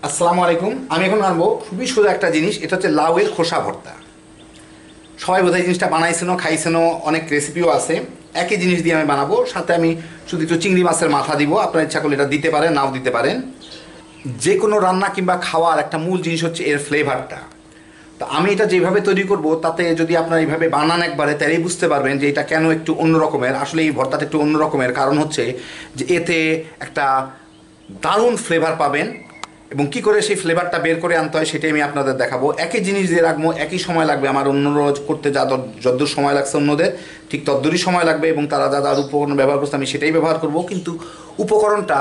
আসসালামু আলাইকুম। আমি এখন আনবো খুবই সোজা একটা জিনিস, এটা হচ্ছে লাউয়ের খোসা ভর্তা। সবাই বোধহয় জিনিসটা বানাইছেনও, খাইছেনও, অনেক রেসিপিও আছে। একই জিনিস দিয়ে আমি বানাবো, সাথে আমি শুধু একটু চিংড়ি মাছের মাথা দিব। আপনার ইচ্ছা করলে এটা দিতে পারেন, নাও দিতে পারেন। যে কোনো রান্না কিংবা খাওয়ার একটা মূল জিনিস হচ্ছে এর ফ্লেভারটা। তো আমি এটা যেভাবে তৈরি করব, তাতে যদি আপনারা এইভাবে বানান একবারে, তাহলেই বুঝতে পারবেন যে এটা কেন একটু অন্য রকমের। আসলে এই ভর্তাটা একটু অন্য রকমের কারণ হচ্ছে যে এতে একটা দারুণ ফ্লেভার পাবেন, এবং কি করে সেই ফ্লেভারটা বের করে আনতে হয় সেটাই আমি আপনাদের দেখাবো। একই জিনিস দিয়ে রাখবো, একই সময় লাগবে। আমার অন্য রোজ করতে যতদূর সময় লাগছে অন্যদের, ঠিক ততদূরই সময় লাগবে, এবং তারা যা যা উপকরণ ব্যবহার করছে আমি সেটাই ব্যবহার করব। কিন্তু উপকরণটা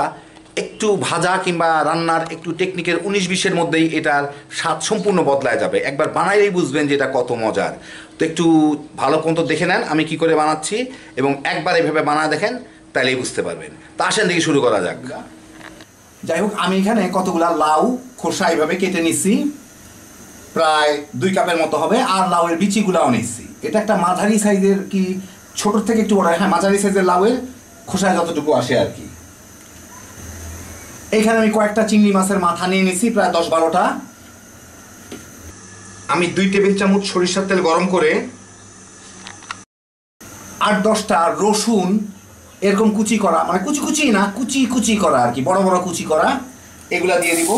একটু ভাজা কিংবা রান্নার একটু টেকনিকের 19-20-এর মধ্যেই এটার স্বাদ সম্পূর্ণ বদলায় যাবে। একবার বানাইলেই বুঝবেন যে এটা কত মজার। তো একটু ভালো মতো দেখে নেন আমি কি করে বানাচ্ছি, এবং একবার এভাবে বানায় দেখেন, তাহলেই বুঝতে পারবেন। তা আসেন দেখি শুরু করা যাক। যাই হোক, আমি এখানে কতগুলা লাউ খোসা এইভাবে কেটে নিচ্ছি, প্রায় 2 কাপের মতো হবে। আর লাউয়ের বিচিগুলাও নিচ্ছি। এটা একটা মাঝারি সাইজের, কি ছোট থেকে একটু বড়, হ্যাঁ মাঝারি সাইজের লাউয়ের খোসায় যতটুকু আসে আর কি। এইখানে আমি কয়েকটা চিংড়ি মাছের মাথা নিয়ে নিচ্ছি, প্রায় 10-12টা। আমি 2 টেবিল চামচ সরিষার তেল গরম করে 8-10টা রসুন এরকম কুচি করা, মানে কুচি কুচি না, কুচি কুচি করা আর কি, বড় বড় কুচি করা, এগুলা দিয়ে দিব।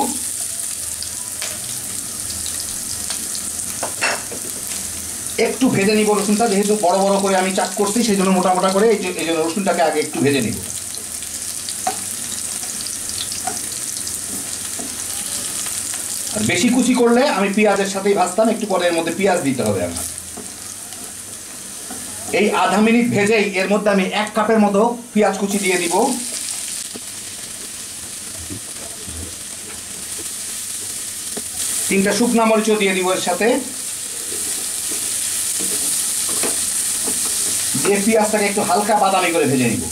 একটু ভেজে নিব রসুনটা, যেহেতু বড় বড় করে আমি চাক করছি সেই জন্য মোটা মোটা করে, এই জন্য রসুনটাকে আগে একটু ভেজে নিব। আর বেশি কুচি করলে আমি পেঁয়াজের সাথেই ভাজতাম, একটু পরে এর মধ্যে পেঁয়াজ দিতে হবে আমার। এই আধা মিনিট ভেজেই এর মধ্যে আমি 1 কাপের মতো পেঁয়াজ কুচি দিয়ে দিব। 3টা শুকনা মরিচও দিয়ে দিব এর সাথে। দিয়ে পেঁয়াজটাকে একটু হালকা বাদামি করে ভেজে নিব।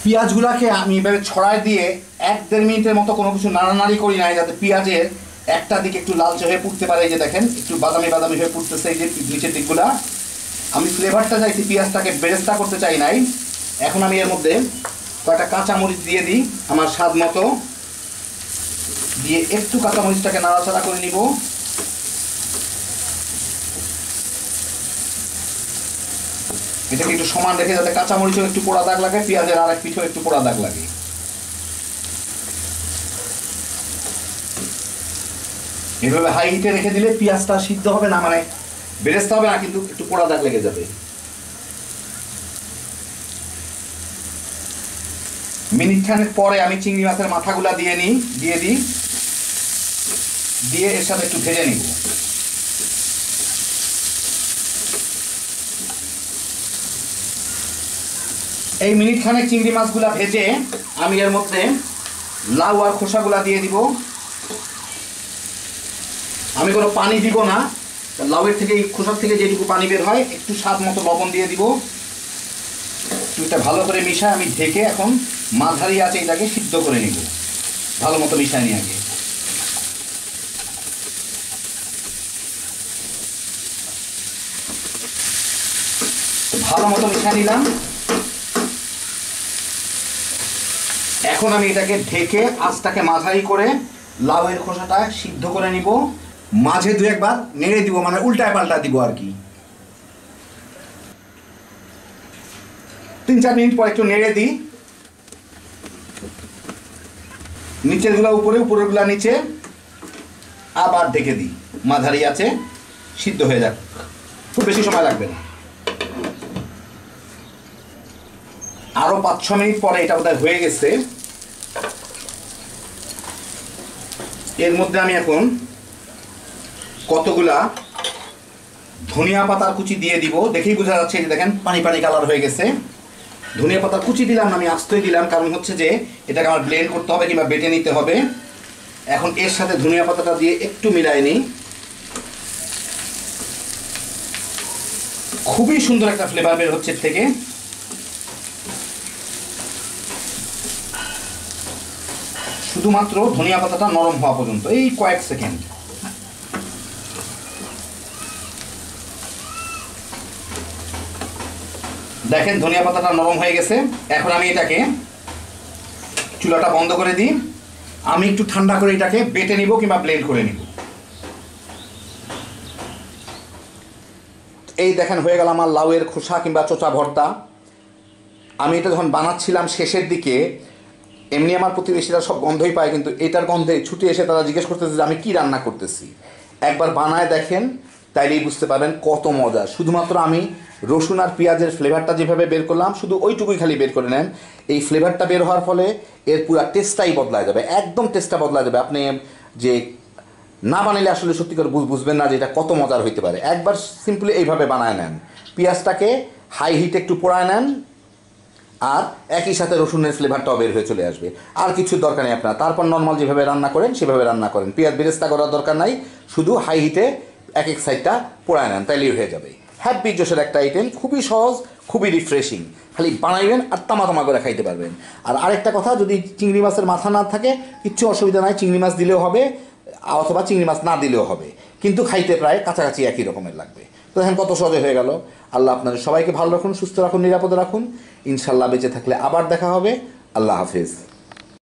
পেঁয়াজগুলাকে আমি এভাবে ছড়ায় দিয়ে 1-1.5 মিনিটের মতো কোনো কিছু নাড়ানাড়ি করি নাই, যাতে পেঁয়াজের একটা দিক একটু লালচে হয়ে পুড়তে পারে। এই যে দেখেন একটু বাদামি বাদামি হয়ে পুড়তেছে, এই যে নিচের দিকগুলা। আমি ফ্লেভারটা চাইছি, পেঁয়াজটাকে বেরেস্তা করতে চাই নাই। এখন আমি এর মধ্যে কয়েকটা কাঁচামরিচ দিয়ে দিই আমার স্বাদ মতো, দিয়ে একটু কাঁচামরিচটাকে নাড়াচাড়া করে নিব। এটাকে একটু সমান রেখে, যাতে কাঁচামরিচও একটু পোড়া দাগ লাগে, পেঁয়াজের আর এক পিঠেও একটু পোড়া দাগ লাগে। এভাবে হাই হিটে রেখে দিলে পেঁয়াজটা সিদ্ধ হবে না, মানে বেরেস্তা হবে না, কিন্তু একটু পোড়া দাগ লেগে যাবে। মিনিট খানেক পরে আমি চিংড়ি মাছের মাথাগুলা দিয়ে দিই, দিয়ে এর সাথে একটু ভেজে নিব। এই মিনিট খানেক চিংড়ি মাছগুলা ভেজে আমি এর মধ্যে লাউ আর খোসাগুলা দিয়ে দিব। আমি কোনো পানি দিব না, লাউয়ের থেকে, খোসার থেকে যেটুকু পানি বের হয়, একটু স্বাদ মতো লবণ দিয়ে দিব। এটা ভালো করে মিশায় আমি ঢেকে এখন মাঝারি আছে এটাকে সিদ্ধ করে নিব। ভালো মতো মিশায় নিয়ে আগে ভালো মতো মিশিয়ে নিলাম। এখন আমি এটাকে ঢেকে আঁচটাকে মাঝারি করে লাউয়ের খোসাটা সিদ্ধ করে নিব। মাঝে 2-1 বার নেড়ে দিব, মানে উল্টায় পাল্টা দিব আর কি। 3-4 মিনিট পর একটু নেড়ে দিই, নিচের গুলা উপরে, উপরের গুলা নিচে, আবার ঢেকে দিই। মাঝারি আছে সিদ্ধ হয়ে যাক, খুব বেশি সময় লাগবে না। আরো 5-6 মিনিট পরে এটা বোধহয় হয়ে গেছে। এর মধ্যে আমি এখন কতগুলা ধনিয়া পাতার কুচি দিয়ে দিব। দেখেই বোঝা যাচ্ছে, যে দেখেন পানি পানি কালার হয়ে গেছে। ধনিয়া পাতার কুচি দিলাম না, আমি আস্তই দিলাম, কারণ হচ্ছে যে এটাকে আমার ব্লেন্ড করতে হবে কিংবা বেটে নিতে হবে। এখন এর সাথে ধনিয়া পাতাটা দিয়ে একটু মিলাই নিই। খুবই সুন্দর একটা ফ্লেভার বের হচ্ছে এর থেকে। শুধুমাত্র ধনিয়া পাতাটা নরম হওয়া পর্যন্ত, এই কয়েক সেকেন্ড। দেখেন ধনিয়া পাতাটা নরম হয়ে গেছে। এখন আমি এটাকে চুলাটা বন্ধ করে দিই। আমি একটু ঠান্ডা করে এটাকে বেটে নিব কিংবা ব্লেন্ড করে নিব। এই দেখেন হয়ে গেল আমার লাউয়ের খোসা কিংবা চোচা ভর্তা। আমি এটা যখন বানাচ্ছিলাম শেষের দিকে, এমনি আমার প্রতিবেশীরা সব গন্ধই পায়, কিন্তু এটার গন্ধে ছুটে এসে তারা জিজ্ঞেস করতেছে যে আমি কি রান্না করতেছি। একবার বানায় দেখেন, তাইলেই বুঝতে পারবেন কত মজা। শুধুমাত্র আমি রসুন আর পেঁয়াজের ফ্লেভারটা যেভাবে বের করলাম, শুধু ওইটুকুই খালি বের করে নেন। এই ফ্লেভারটা বের হওয়ার ফলে এর পুরো টেস্টটাই বদলায় যাবে, একদম টেস্টটা বদলায় যাবে। আপনি যে না বানাইলে আসলে সত্যি করে বুঝবেন না যে এটা কত মজার হইতে পারে। একবার সিম্পলি এইভাবে বানায় নেন, পেঁয়াজটাকে হাই হিটে একটু পোড়ায় নেন, আর একই সাথে রসুনের ফ্লেভারটাও বের হয়ে চলে আসবে। আর কিছু দরকার নেই আপনার। তারপর নর্মাল যেভাবে রান্না করেন সেভাবে রান্না করেন, পেঁয়াজ বেরেস্তা করার দরকার নাই, শুধু হাই হিটে এক এক সাইডটা পোড়ায় নেন, তাইলেই হয়ে যাবে। হ্যাপি জোশের একটা আইটেম, খুবই সহজ, খুবই রিফ্রেশিং। খালি বানাইবেন আর তামা করে খাইতে পারবেন। আর আরেকটা কথা, যদি চিংড়ি মাছের মাথা না থাকে কিচ্ছু অসুবিধা নাই, চিংড়ি মাছ দিলেও হবে অথবা চিংড়ি মাছ না দিলেও হবে, কিন্তু খাইতে প্রায় কাছাকাছি একই রকমের লাগবে। তো দেখেন কত সহজে হয়ে গেল। আল্লাহ আপনাদের সবাইকে ভালো রাখুন, সুস্থ রাখুন, নিরাপদে রাখুন। ইনশাল্লাহ বেঁচে থাকলে আবার দেখা হবে। আল্লাহ হাফিজ।